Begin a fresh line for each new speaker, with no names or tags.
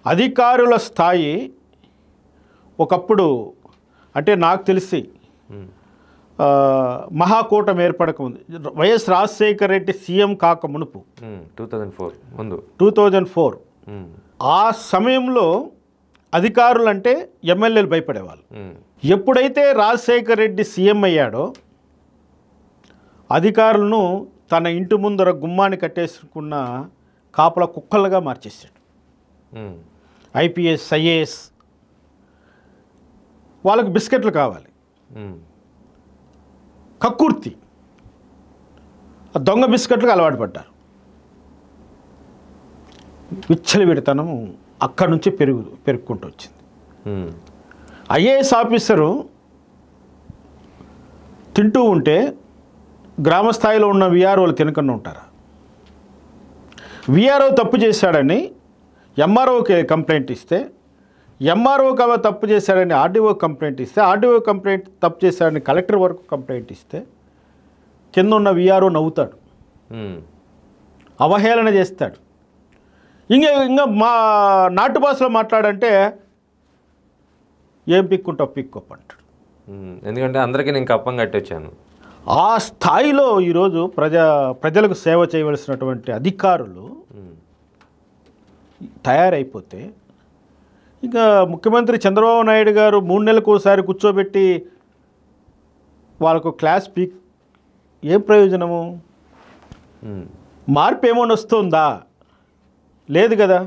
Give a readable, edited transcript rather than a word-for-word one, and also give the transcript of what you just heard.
అధికారుల స్థాయి ఒకప్పుడు అంటే నాకు తెలిసి మహాకూటమి ఏర్పడకముందు వైఎస్ రాజశేఖర రెడ్డి సీఎం కాక మునుపు 2004 ఆ సమయంలో అధికారులు అంటే ఎమ్మెల్యేలు భయపడేవాళ్ళు. ఎప్పుడైతే రాజశేఖర రెడ్డి సీఎం అయ్యాడో అధికారులను తన ఇంటి ముందర గుమ్మాన్ని కట్టేసుకున్న కాపల కుక్కలుగా మార్చేసాడు. ఐపీఎస్ ఐఏఎస్ వాళ్ళకి బిస్కెట్లు కావాలి, కక్కుర్తి, దొంగ బిస్కెట్లకు అలవాటు పడ్డారు. విచ్చలవిడితనం అక్కడి నుంచి పెరుగుకుంటూ వచ్చింది. ఐఏఎస్ ఆఫీసరు తింటూ ఉంటే గ్రామ స్థాయిలో ఉన్న విఆర్ఓలు తినకుండా ఉంటారా? విఆర్ఓ తప్పు చేశాడని ఎంఆర్ఓకి కంప్లైంట్ ఇస్తే, ఎంఆర్ఓ తప్పు చేశాడని ఆర్డీఓ కంప్లైంట్ ఇస్తే, ఆర్డీఓ కంప్లైంట్ తప్పు చేశాడని కలెక్టర్ వరకు కంప్లైంట్ ఇస్తే కింద ఉన్న విఆర్ఓ నవ్వుతాడు, అవహేళన చేస్తాడు. ఇంకా మా నాటు భాషలో మాట్లాడంటే ఏం పిక్కుంటావు పిక్కొప్ప అంటాడు.
ఎందుకంటే అందరికీ నేను కప్పం కట్టొచ్చాను.
ఆ స్థాయిలో ఈరోజు ప్రజలకు సేవ చేయవలసినటువంటి అధికారులు తయారైపోతే ఇక ముఖ్యమంత్రి చంద్రబాబు నాయుడు గారు 3 నెలలకు ఒకసారి కూర్చోబెట్టి వాళ్ళకు క్లాస్ పీక్ ఏం ప్రయోజనము? మార్పు ఏమైనా వస్తుందా? లేదు కదా.